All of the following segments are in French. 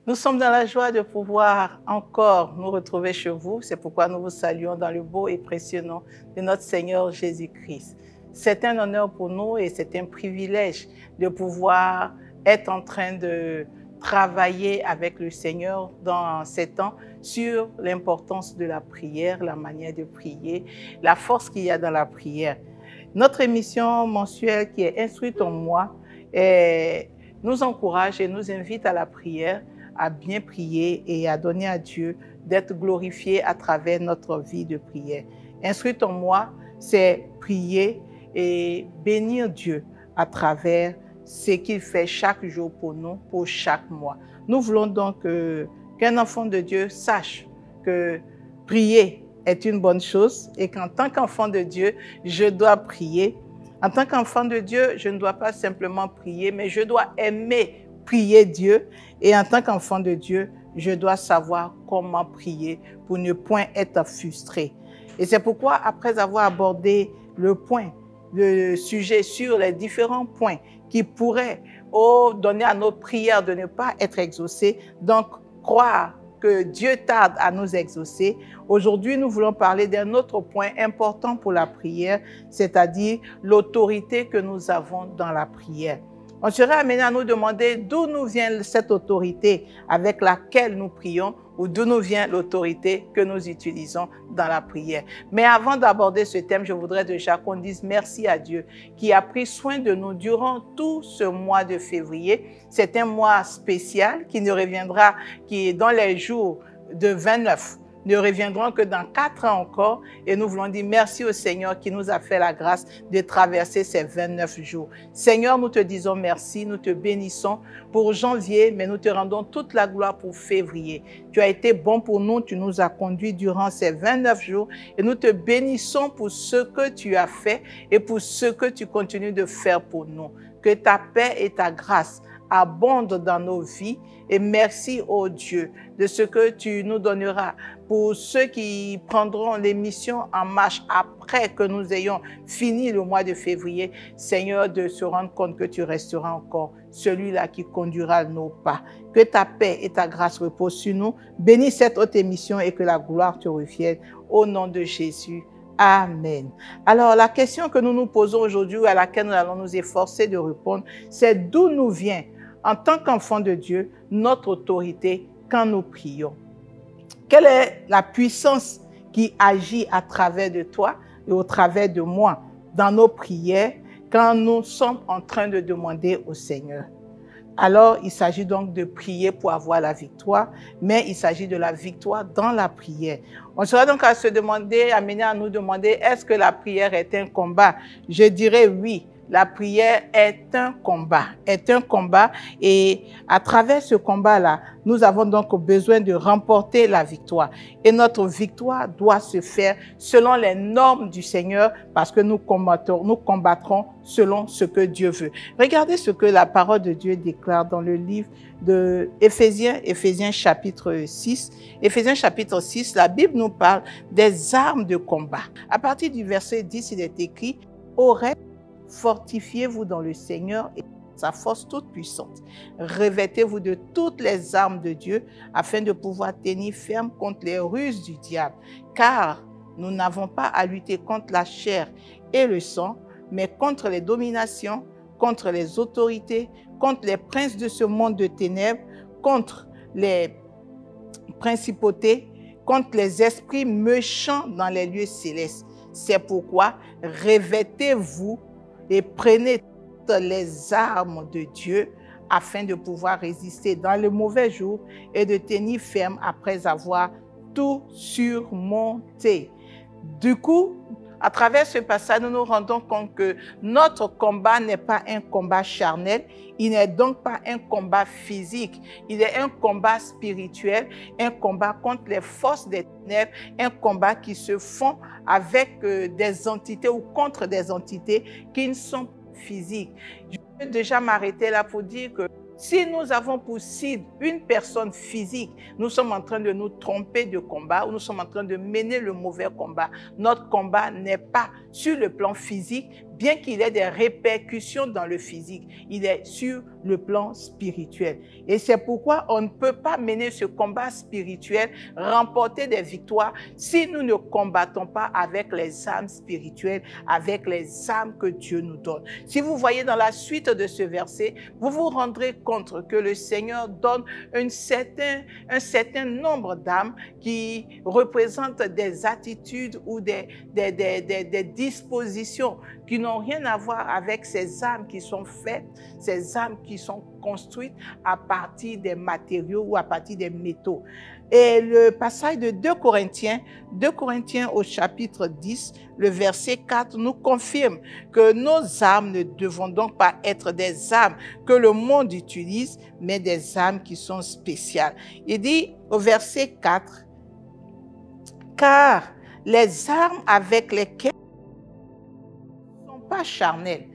Nous sommes dans la joie de pouvoir encore nous retrouver chez vous. C'est pourquoi nous vous saluons dans le beau et précieux nom de notre Seigneur Jésus-Christ. C'est un honneur pour nous et c'est un privilège de pouvoir être en train de travailler avec le Seigneur dans ces temps sur l'importance de la prière, la manière de prier, la force qu'il y a dans la prière. Notre émission mensuelle qui est Instruite en moi nous encourage et nous invite à la prière, à bien prier et à donner à Dieu d'être glorifié à travers notre vie de prière. Instruite en moi, c'est prier et bénir Dieu à travers ce qu'il fait chaque jour pour nous, pour chaque mois. Nous voulons donc qu'un enfant de Dieu sache que prier est une bonne chose et qu'en tant qu'enfant de Dieu, je dois prier. En tant qu'enfant de Dieu, je ne dois pas simplement prier, mais je dois aimer prier Dieu. Et en tant qu'enfant de Dieu, je dois savoir comment prier pour ne point être frustré. Et c'est pourquoi, après avoir abordé le sujet sur les différents points qui pourraient donner à notre prière de ne pas être exaucée, donc croire que Dieu tarde à nous exaucer. Aujourd'hui, nous voulons parler d'un autre point important pour la prière, c'est-à-dire l'autorité que nous avons dans la prière. On serait amené à nous demander d'où nous vient cette autorité avec laquelle nous prions ou d'où nous vient l'autorité que nous utilisons dans la prière. Mais avant d'aborder ce thème, je voudrais déjà qu'on dise merci à Dieu qui a pris soin de nous durant tout ce mois de février. C'est un mois spécial qui ne reviendra, qui est dans les jours de 29, ne reviendront que dans 4 ans encore. Et nous voulons dire merci au Seigneur qui nous a fait la grâce de traverser ces 29 jours. Seigneur, nous te disons merci, nous te bénissons pour janvier, mais nous te rendons toute la gloire pour février. Tu as été bon pour nous, tu nous as conduits durant ces 29 jours et nous te bénissons pour ce que tu as fait et pour ce que tu continues de faire pour nous. Que ta paix et ta grâce abondent dans nos vies et merci, ô Dieu, de ce que tu nous donneras pour ceux qui prendront l'émission en marche après que nous ayons fini le mois de février. Seigneur, de se rendre compte que tu resteras encore celui-là qui conduira nos pas. Que ta paix et ta grâce reposent sur nous. Bénis cette haute émission et que la gloire te revienne au nom de Jésus. Amen. Alors, la question que nous nous posons aujourd'hui, à laquelle nous allons nous efforcer de répondre, c'est d'où nous vient, en tant qu'enfant de Dieu, notre autorité quand nous prions. Quelle est la puissance qui agit à travers de toi et au travers de moi dans nos prières quand nous sommes en train de demander au Seigneur? Alors, il s'agit donc de prier pour avoir la victoire, mais il s'agit de la victoire dans la prière. On sera donc à se demander, amené à nous demander, est-ce que la prière est un combat? Je dirais oui. La prière est un combat, et à travers ce combat-là, nous avons donc besoin de remporter la victoire. Et notre victoire doit se faire selon les normes du Seigneur parce que nous combattrons selon ce que Dieu veut. Regardez ce que la parole de Dieu déclare dans le livre de Éphésiens chapitre 6. Éphésiens chapitre 6, la Bible nous parle des armes de combat. À partir du verset 10, il est écrit « Au reste, fortifiez-vous dans le Seigneur et sa force toute puissante. Revêtez-vous de toutes les armes de Dieu afin de pouvoir tenir ferme contre les ruses du diable. Car nous n'avons pas à lutter contre la chair et le sang, mais contre les dominations, contre les autorités, contre les princes de ce monde de ténèbres, contre les principautés, contre les esprits méchants dans les lieux célestes. C'est pourquoi revêtez-vous et prenez toutes les armes de Dieu afin de pouvoir résister dans le mauvais jour et de tenir ferme après avoir tout surmonté. » Du coup, à travers ce passage, nous nous rendons compte que notre combat n'est pas un combat charnel, il n'est donc pas un combat physique, il est un combat spirituel, un combat contre les forces des ténèbres, un combat qui se font avec des entités ou contre des entités qui ne sont pas physiques. Je peux déjà m'arrêter là pour dire que si nous avons pour cible une personne physique, nous sommes en train de nous tromper de combat ou nous sommes en train de mener le mauvais combat. Notre combat n'est pas sur le plan physique, bien qu'il ait des répercussions dans le physique, il est sur le plan spirituel. Et c'est pourquoi on ne peut pas mener ce combat spirituel, remporter des victoires, si nous ne combattons pas avec les armes spirituelles, avec les armes que Dieu nous donne. Si vous voyez dans la suite de ce verset, vous vous rendrez compte que le Seigneur donne un certain nombre d'armes qui représentent des attitudes ou des dispositions qui n'ont rien à voir avec ces armes qui sont faites, ces armes qui sont construites à partir des matériaux ou à partir des métaux. Et le passage de 2 Corinthiens au chapitre 10, le verset 4 nous confirme que nos armes ne devront donc pas être des armes que le monde utilise, mais des armes qui sont spéciales. Il dit au verset 4, « Car les armes avec lesquelles ne sont pas charnelles,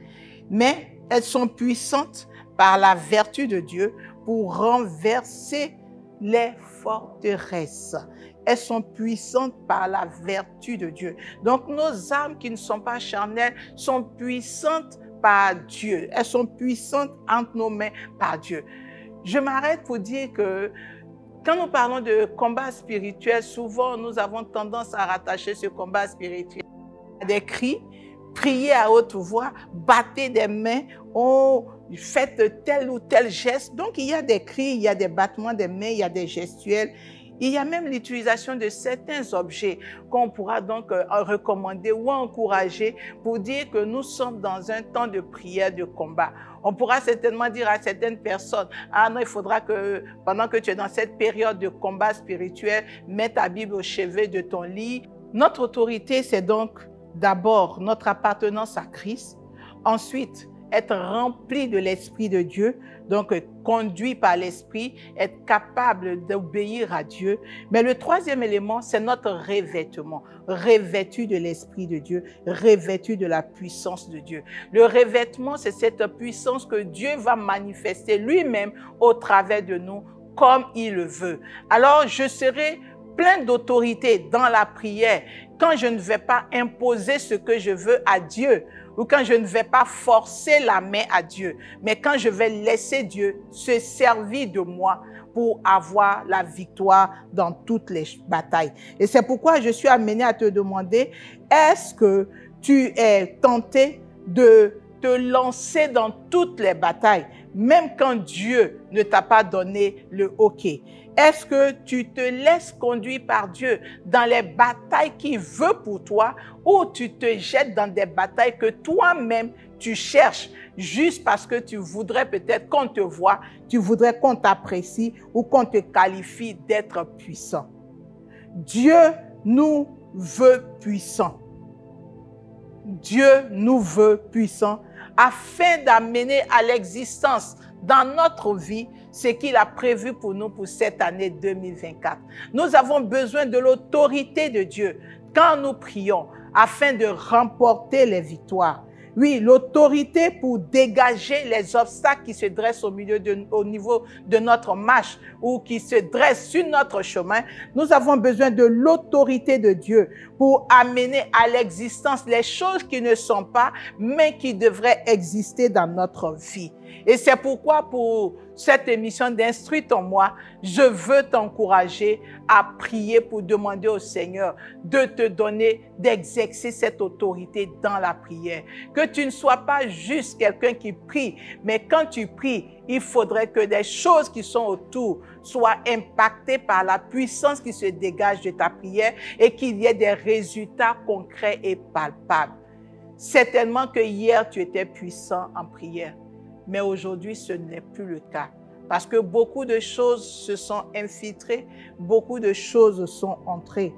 mais elles sont puissantes par la vertu de Dieu pour renverser les forteresses. » Elles sont puissantes par la vertu de Dieu. Donc nos armes qui ne sont pas charnelles sont puissantes par Dieu. Elles sont puissantes entre nos mains par Dieu. Je m'arrête pour dire que quand nous parlons de combat spirituel, souvent nous avons tendance à rattacher ce combat spirituel à des cris, prier à haute voix, battez des mains, faites tel ou tel geste. Donc il y a des cris, il y a des battements des mains, il y a des gestuels. Il y a même l'utilisation de certains objets qu'on pourra donc recommander ou encourager pour dire que nous sommes dans un temps de prière, de combat. On pourra certainement dire à certaines personnes, « Ah non, il faudra que pendant que tu es dans cette période de combat spirituel, mets ta Bible au chevet de ton lit. » Notre autorité, c'est donc d'abord notre appartenance à Christ. Ensuite, être rempli de l'Esprit de Dieu, donc conduit par l'Esprit, être capable d'obéir à Dieu. Mais le troisième élément, c'est notre revêtement, revêtu de l'Esprit de Dieu, revêtu de la puissance de Dieu. Le revêtement, c'est cette puissance que Dieu va manifester lui-même au travers de nous, comme il le veut. Alors, je serai plein d'autorité dans la prière quand je ne vais pas imposer ce que je veux à Dieu, ou quand je ne vais pas forcer la main à Dieu, mais quand je vais laisser Dieu se servir de moi pour avoir la victoire dans toutes les batailles. Et c'est pourquoi je suis amené à te demander, est-ce que tu es tenté de te lancer dans toutes les batailles, même quand Dieu ne t'a pas donné le OK? Est-ce que tu te laisses conduire par Dieu dans les batailles qu'il veut pour toi, ou tu te jettes dans des batailles que toi-même tu cherches juste parce que tu voudrais peut-être qu'on te voie, tu voudrais qu'on t'apprécie ou qu'on te qualifie d'être puissant? Dieu nous veut puissants. Dieu nous veut puissants afin d'amener à l'existence dans notre vie ce qu'il a prévu pour nous pour cette année 2024. Nous avons besoin de l'autorité de Dieu quand nous prions afin de remporter les victoires. Oui, l'autorité pour dégager les obstacles qui se dressent au niveau de notre marche ou qui se dressent sur notre chemin. Nous avons besoin de l'autorité de Dieu pour amener à l'existence les choses qui ne sont pas, mais qui devraient exister dans notre vie. Et c'est pourquoi pour cette émission d'Instruis-toi-moi, je veux t'encourager à prier pour demander au Seigneur de te donner, d'exercer cette autorité dans la prière. Que tu ne sois pas juste quelqu'un qui prie, mais quand tu pries, il faudrait que des choses qui sont autour soient impactées par la puissance qui se dégage de ta prière et qu'il y ait des résultats concrets et palpables. Certainement que hier, tu étais puissant en prière. Mais aujourd'hui, ce n'est plus le cas. Parce que beaucoup de choses se sont infiltrées, beaucoup de choses sont entrées.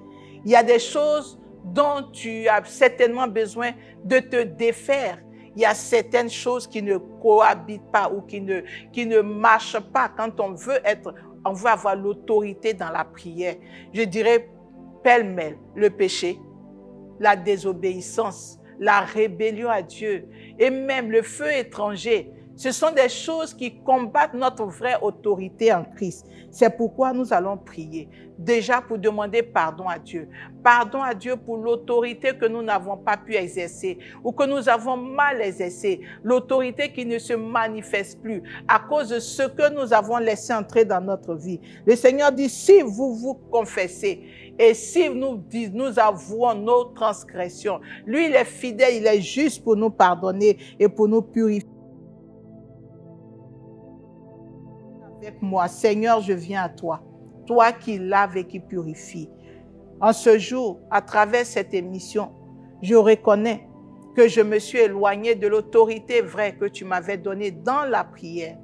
Il y a des choses dont tu as certainement besoin de te défaire. Il y a certaines choses qui ne cohabitent pas ou qui ne marchent pas quand on veut avoir l'autorité dans la prière. Je dirais pêle-mêle le péché, la désobéissance, la rébellion à Dieu et même le feu étranger. Ce sont des choses qui combattent notre vraie autorité en Christ. C'est pourquoi nous allons prier. Déjà pour demander pardon à Dieu. Pardon à Dieu pour l'autorité que nous n'avons pas pu exercer ou que nous avons mal exercé. L'autorité qui ne se manifeste plus à cause de ce que nous avons laissé entrer dans notre vie. Le Seigneur dit, si vous vous confessez et si nous avouons nos transgressions, lui il est fidèle, il est juste pour nous pardonner et pour nous purifier. Avec moi, Seigneur, je viens à toi, toi qui laves et qui purifies. En ce jour, à travers cette émission, je reconnais que je me suis éloigné de l'autorité vraie que tu m'avais donnée dans la prière.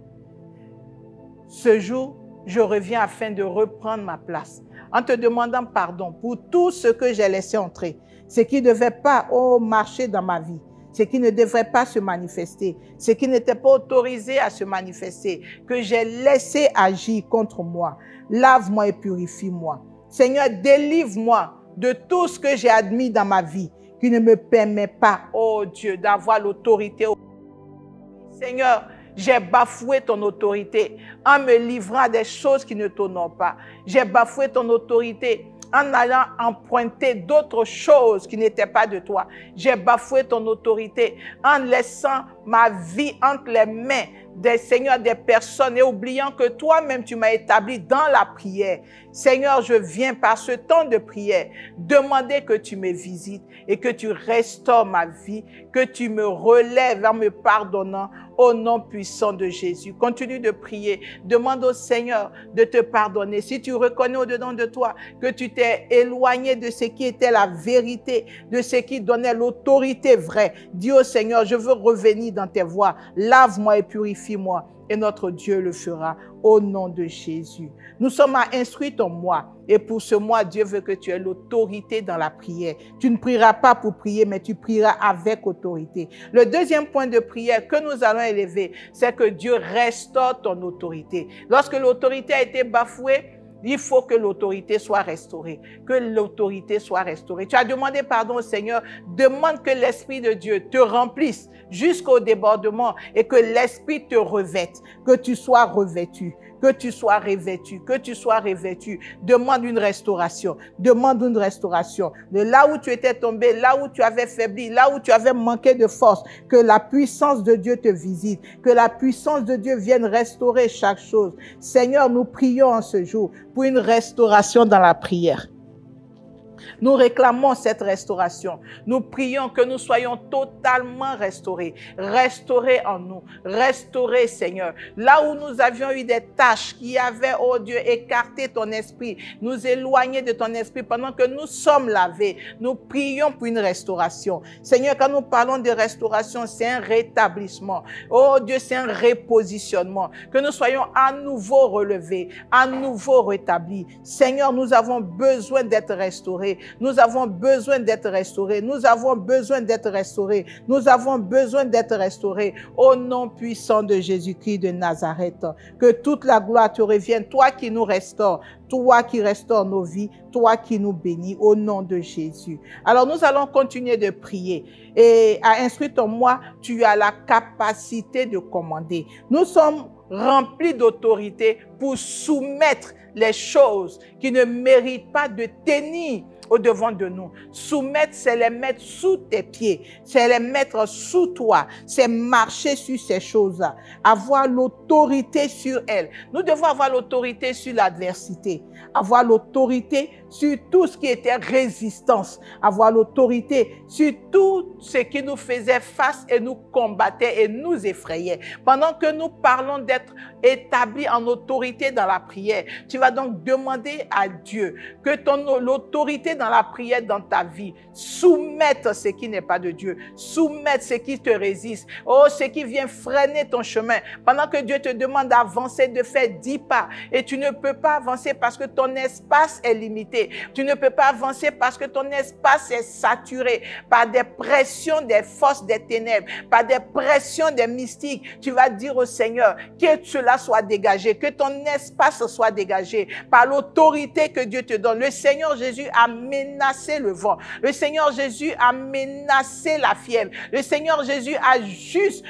Ce jour, je reviens afin de reprendre ma place, en te demandant pardon pour tout ce que j'ai laissé entrer, ce qui ne devait pas marcher dans ma vie, ce qui ne devrait pas se manifester, ce qui n'était pas autorisé à se manifester, que j'ai laissé agir contre moi. Lave-moi et purifie-moi. Seigneur, délivre-moi de tout ce que j'ai admis dans ma vie qui ne me permet pas, oh Dieu, d'avoir l'autorité. Seigneur, j'ai bafoué ton autorité en me livrant à des choses qui ne t'honorent pas. J'ai bafoué ton autorité en allant emprunter d'autres choses qui n'étaient pas de toi. J'ai bafoué ton autorité en laissant ma vie entre les mains des seigneurs, des personnes et oubliant que toi-même tu m'as établi dans la prière. Seigneur, je viens par ce temps de prière demander que tu me visites et que tu restaures ma vie, que tu me relèves en me pardonnant au nom puissant de Jésus. Continue de prier. Demande au Seigneur de te pardonner. Si tu reconnais au-dedans de toi que tu t'es éloigné de ce qui était la vérité, de ce qui donnait l'autorité vraie, dis au Seigneur, je veux revenir dans tes voies. Lave-moi et purifie-moi. Et notre Dieu le fera au nom de Jésus. Nous sommes à instruire ton mois. Et pour ce mois, Dieu veut que tu aies l'autorité dans la prière. Tu ne prieras pas pour prier, mais tu prieras avec autorité. Le deuxième point de prière que nous allons élever, c'est que Dieu restaure ton autorité. Lorsque l'autorité a été bafouée, il faut que l'autorité soit restaurée, que l'autorité soit restaurée. Tu as demandé pardon au Seigneur, demande que l'Esprit de Dieu te remplisse jusqu'au débordement et que l'Esprit te revête, que tu sois revêtu, que tu sois revêtu, que tu sois revêtu. Demande une restauration, demande une restauration. De là où tu étais tombé, là où tu avais faibli, là où tu avais manqué de force, que la puissance de Dieu te visite, que la puissance de Dieu vienne restaurer chaque chose. Seigneur, nous prions en ce jour pour une restauration dans la prière. Nous réclamons cette restauration. Nous prions que nous soyons totalement restaurés. Restaurés en nous. Restaurés, Seigneur. Là où nous avions eu des tâches qui avaient, oh Dieu, écarté ton esprit, nous éloigner de ton esprit pendant que nous sommes lavés. Nous prions pour une restauration. Seigneur, quand nous parlons de restauration, c'est un rétablissement. Oh Dieu, c'est un repositionnement. Que nous soyons à nouveau relevés, à nouveau rétablis. Seigneur, nous avons besoin d'être restaurés. Nous avons besoin d'être restaurés. Nous avons besoin d'être restaurés. Nous avons besoin d'être restaurés. Au nom puissant de Jésus-Christ de Nazareth, que toute la gloire te revienne. Toi qui nous restaures, toi qui restaures nos vies, toi qui nous bénis, au nom de Jésus. Alors nous allons continuer de prier. Et à instruire ton moi, tu as la capacité de commander. Nous sommes remplis d'autorité pour soumettre les choses qui ne méritent pas de tenir au-devant de nous. Soumettre, c'est les mettre sous tes pieds, c'est les mettre sous toi, c'est marcher sur ces choses-là, avoir l'autorité sur elles. Nous devons avoir l'autorité sur l'adversité, avoir l'autorité sur tout ce qui était résistance, avoir l'autorité sur tout ce qui nous faisait face et nous combattait et nous effrayait. Pendant que nous parlons d'être établis en autorité dans la prière, tu vas donc demander à Dieu que l'autorité dans la prière dans ta vie soumette ce qui n'est pas de Dieu, soumette ce qui te résiste, oh, ce qui vient freiner ton chemin. Pendant que Dieu te demande d'avancer, de faire 10 pas et tu ne peux pas avancer parce que ton espace est limité. Tu ne peux pas avancer parce que ton espace est saturé par des pressions des forces des ténèbres, par des pressions des mystiques. Tu vas dire au Seigneur que cela soit dégagé, que ton espace soit dégagé par l'autorité que Dieu te donne. Le Seigneur Jésus a mis menacé le vent. Le Seigneur Jésus a menacé la fièvre. Le Seigneur Jésus a juste,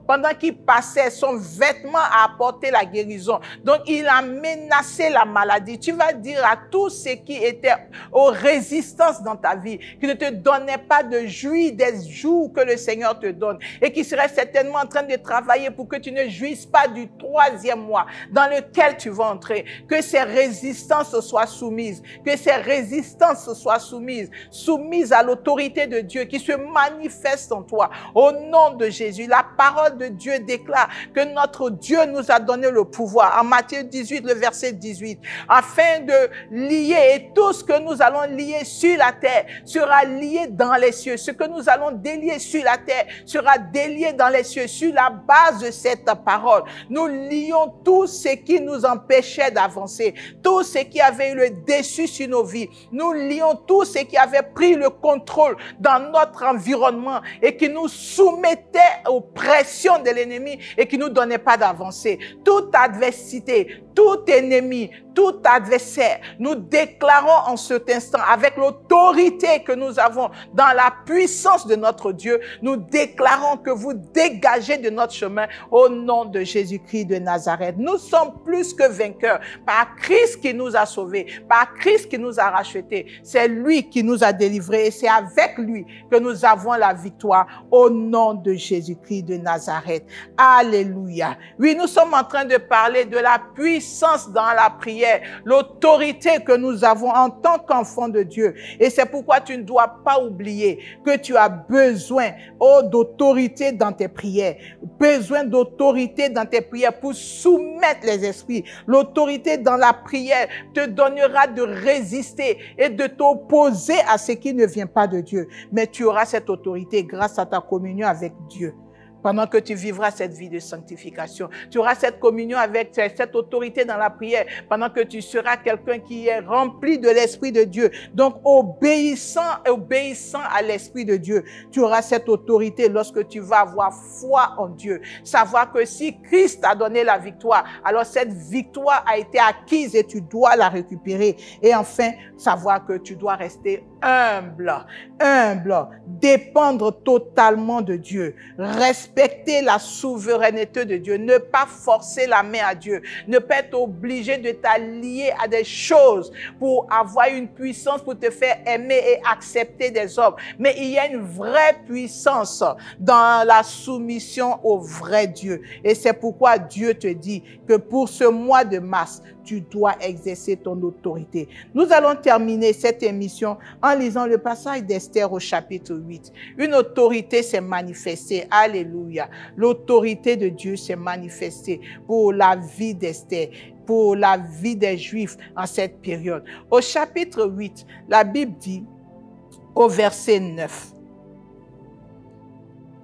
pendant qu'il passait, son vêtement a apporté la guérison. Donc, il a menacé la maladie. Tu vas dire à tous ceux qui étaient aux résistances dans ta vie, qui ne te donnaient pas de jouir des jours que le Seigneur te donne et qui seraient certainement en train de travailler pour que tu ne jouisses pas du 3e mois dans lequel tu vas entrer. Que ces résistances soient soumises, que ces résistances soient soumises à l'autorité de Dieu qui se manifeste en toi. Au nom de Jésus, la parole de Dieu déclare que notre Dieu nous a donné le pouvoir. En Matthieu 18, le verset 18, afin de lier, et tout ce que nous allons lier sur la terre sera lié dans les cieux. Ce que nous allons délier sur la terre sera délié dans les cieux. Sur la base de cette parole, nous lions tout ce qui nous empêchait d'avancer, tout ce qui avait eu le dessus sur nos vies. Nous lions tout ce qui avait pris le contrôle dans notre environnement et qui nous soumettait aux pressions de l'ennemi et qui nous donnait pas d'avancer. Toute adversité, tout ennemi, tout adversaire, nous déclarons en cet instant, avec l'autorité que nous avons dans la puissance de notre Dieu, nous déclarons que vous dégagez de notre chemin au nom de Jésus-Christ de Nazareth. Nous sommes plus que vainqueurs par Christ qui nous a sauvés, par Christ qui nous a rachetés. C'est lui qui nous a délivrés et c'est avec lui que nous avons la victoire au nom de Jésus-Christ de Nazareth. Alléluia. Oui, nous sommes en train de parler de la puissance dans la prière, l'autorité que nous avons en tant qu'enfants de Dieu. Et c'est pourquoi tu ne dois pas oublier que tu as besoin d'autorité dans tes prières, besoin d'autorité dans tes prières pour soumettre les esprits. L'autorité dans la prière te donnera de résister et de t'opposer à ce qui ne vient pas de Dieu. Mais tu auras cette autorité grâce à ta communion avec Dieu. Pendant que tu vivras cette vie de sanctification, tu auras cette communion avec cette autorité dans la prière, pendant que tu seras quelqu'un qui est rempli de l'Esprit de Dieu. Donc, obéissant à l'Esprit de Dieu, tu auras cette autorité lorsque tu vas avoir foi en Dieu. Savoir que si Christ t'a donné la victoire, alors cette victoire a été acquise et tu dois la récupérer. Et enfin, savoir que tu dois rester humble, dépendre totalement de Dieu, respecter la souveraineté de Dieu, ne pas forcer la main à Dieu, ne pas être obligé de t'allier à des choses pour avoir une puissance pour te faire aimer et accepter des hommes. Mais il y a une vraie puissance dans la soumission au vrai Dieu. Et c'est pourquoi Dieu te dit que pour ce mois de mars, tu dois exercer ton autorité. Nous allons terminer cette émission en lisant le passage d'Esther au chapitre 8. Une autorité s'est manifestée. Alléluia. L'autorité de Dieu s'est manifestée pour la vie d'Esther, pour la vie des Juifs en cette période. Au chapitre 8, la Bible dit au verset 9.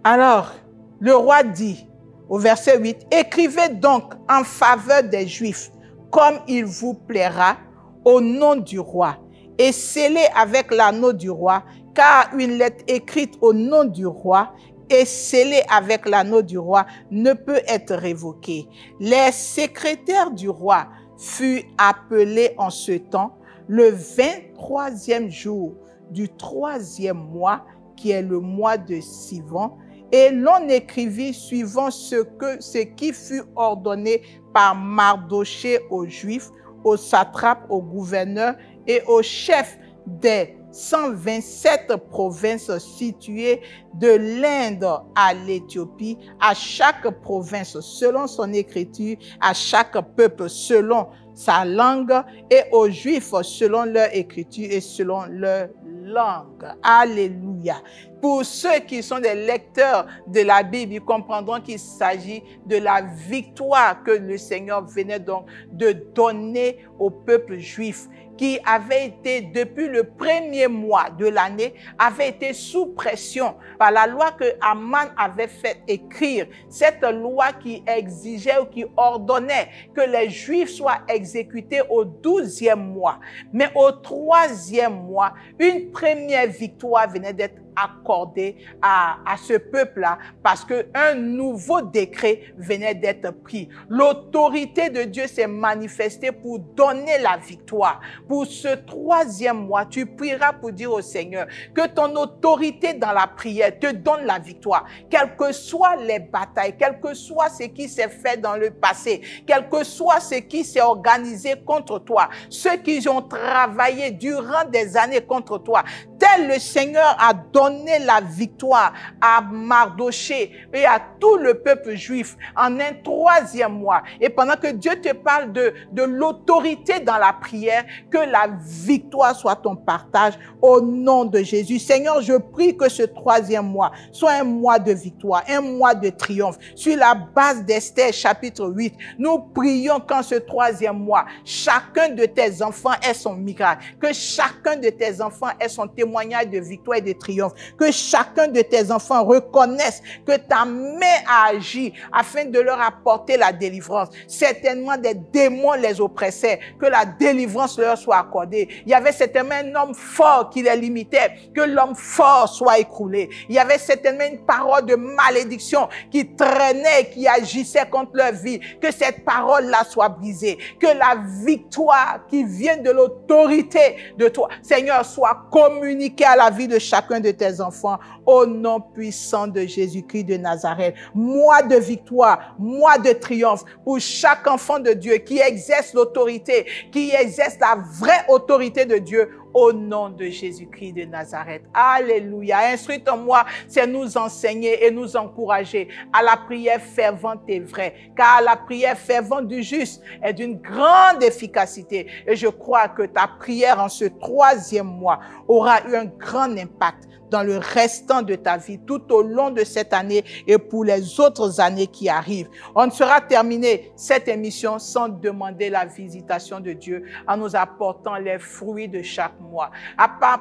Alors, le roi dit au verset 8, « Écrivez donc en faveur des Juifs comme il vous plaira, au nom du roi, et scellez avec l'anneau du roi, car une lettre écrite au nom du roi et scellée avec l'anneau du roi ne peut être révoquée. » Les secrétaires du roi furent appelés en ce temps, le 23e jour du 3e mois, qui est le mois de Sivan, et l'on écrivit suivant ce qui fut ordonné par Mardoché aux Juifs, aux satrapes, aux gouverneurs et aux chefs des 127 provinces situées de l'Inde à l'Éthiopie, à chaque province selon son écriture, à chaque peuple selon sa langue, et aux Juifs selon leur écriture et selon leur langue. Alléluia. Pour ceux qui sont des lecteurs de la Bible, ils comprendront qu'il s'agit de la victoire que le Seigneur venait donc de donner au peuple juif, qui avait été, depuis le premier mois de l'année, avait été sous pression par la loi que Aman avait fait écrire. Cette loi qui exigeait ou qui ordonnait que les Juifs soient exécutés au 12e mois. Mais au 3e mois, une première victoire venait d'être accordé à ce peuple-là parce qu'un nouveau décret venait d'être pris. L'autorité de Dieu s'est manifestée pour donner la victoire. Pour ce 3e mois, tu prieras pour dire au Seigneur que ton autorité dans la prière te donne la victoire. Quelles que soient les batailles, quel que soit ce qui s'est fait dans le passé, quel que soit ce qui s'est organisé contre toi, ceux qui ont travaillé durant des années contre toi, tel le Seigneur a donné la victoire à Mardoché et à tout le peuple juif en un 3e mois. Et pendant que Dieu te parle de l'autorité dans la prière, que la victoire soit ton partage au nom de Jésus. Seigneur, je prie que ce 3e mois soit un mois de victoire, un mois de triomphe. Sur la base d'Esther chapitre 8, nous prions qu'en ce 3e mois, chacun de tes enfants ait son miracle, que chacun de tes enfants ait son témoignage de victoire et de triomphe, que chacun de tes enfants reconnaisse que ta main a agi afin de leur apporter la délivrance. Certainement des démons les oppressaient, que la délivrance leur soit accordée. Il y avait certainement un homme fort qui les limitait, que l'homme fort soit écroulé. Il y avait certainement une parole de malédiction qui traînait, qui agissait contre leur vie, que cette parole-là soit brisée, que la victoire qui vient de l'autorité de toi, Seigneur, soit communiquée à la vie de chacun de tes enfants au nom puissant de Jésus-Christ de Nazareth. Mois de victoire, mois de triomphe pour chaque enfant de Dieu qui exerce l'autorité, qui exerce la vraie autorité de Dieu au nom de Jésus-Christ de Nazareth. Alléluia. Instruis en moi, c'est nous enseigner et nous encourager à la prière fervente et vraie. Car la prière fervente du juste est d'une grande efficacité. Et je crois que ta prière en ce 3e mois aura eu un grand impact dans le restant de ta vie, tout au long de cette année et pour les autres années qui arrivent. On ne sera terminé cette émission sans demander la visitation de Dieu en nous apportant les fruits de chaque mois.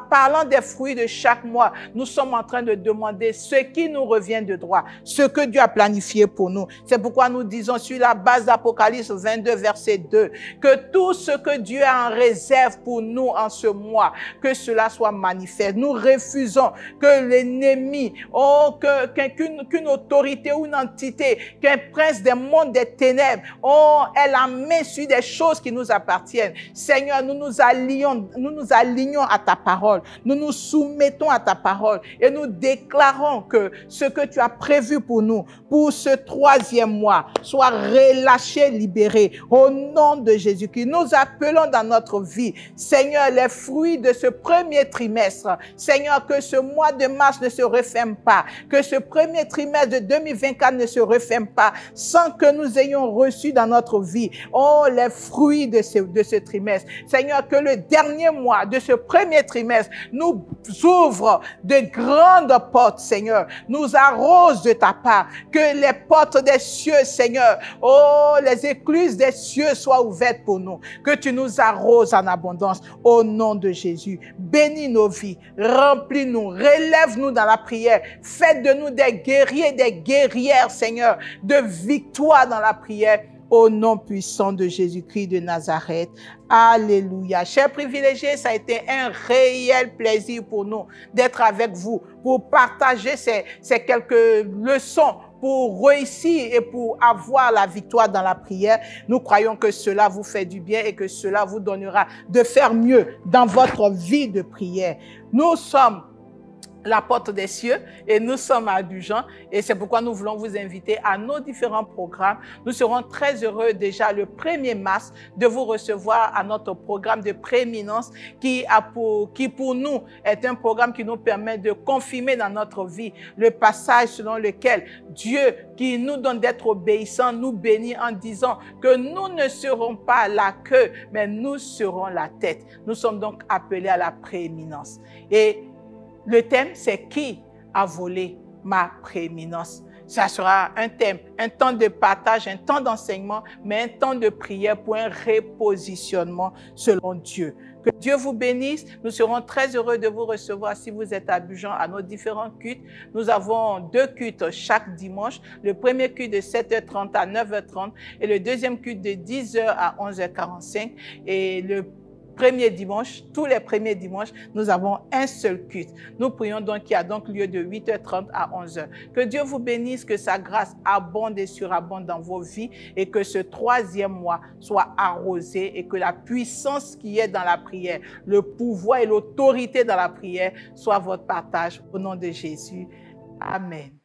Parlant des fruits de chaque mois, nous sommes en train de demander ce qui nous revient de droit, ce que Dieu a planifié pour nous. C'est pourquoi nous disons sur la base d'Apocalypse 22, verset 2, que tout ce que Dieu a en réserve pour nous en ce mois, que cela soit manifeste. Nous refusons que l'ennemi, qu'une autorité ou une entité, qu'un prince des mondes des ténèbres, ait la main sur des choses qui nous appartiennent. Seigneur, nous nous alignons à ta parole, nous nous soumettons à ta parole et nous déclarons que ce que tu as prévu pour nous, pour ce 3e mois, soit relâché, libéré au nom de Jésus-Christ. Nous appelons dans notre vie, Seigneur, les fruits de ce premier trimestre. Seigneur, que ce mois de mars ne se referme pas, que ce premier trimestre de 2024 ne se referme pas sans que nous ayons reçu dans notre vie, les fruits de ce trimestre. Seigneur, que le dernier mois de ce premier trimestre nous ouvre de grandes portes, Seigneur, nous arrose de ta part, que les portes des cieux, Seigneur, les écluses des cieux soient ouvertes pour nous, que tu nous arroses en abondance au nom de Jésus. Bénis nos vies, remplis-nous, relève-nous dans la prière. Faites de nous des guerriers, des guerrières, Seigneur, de victoire dans la prière. Au nom puissant de Jésus-Christ de Nazareth. Alléluia. Chers privilégiés, ça a été un réel plaisir pour nous d'être avec vous, pour partager ces quelques leçons, pour réussir et pour avoir la victoire dans la prière. Nous croyons que cela vous fait du bien et que cela vous donnera de faire mieux dans votre vie de prière. Nous sommes la porte des cieux et nous sommes à Abidjan et c'est pourquoi nous voulons vous inviter à nos différents programmes. Nous serons très heureux déjà le 1er mars de vous recevoir à notre programme de prééminence qui pour nous est un programme qui nous permet de confirmer dans notre vie le passage selon lequel Dieu qui nous donne d'être obéissants nous bénit en disant que nous ne serons pas la queue mais nous serons la tête. Nous sommes donc appelés à la prééminence. Et le thème, c'est qui a volé ma prééminence. Ça sera un thème, un temps de partage, un temps d'enseignement, mais un temps de prière pour un repositionnement selon Dieu. Que Dieu vous bénisse. Nous serons très heureux de vous recevoir si vous êtes à Abidjan à nos différents cultes. Nous avons 2 cultes chaque dimanche. Le premier culte de 7h30 à 9h30 et le deuxième culte de 10h à 11h45. Et le premier dimanche, tous les premiers dimanches, nous avons un seul culte. Nous prions donc, qui a donc lieu de 8h30 à 11h. Que Dieu vous bénisse, que sa grâce abonde et surabonde dans vos vies et que ce troisième mois soit arrosé et que la puissance qui est dans la prière, le pouvoir et l'autorité dans la prière soit votre partage au nom de Jésus. Amen.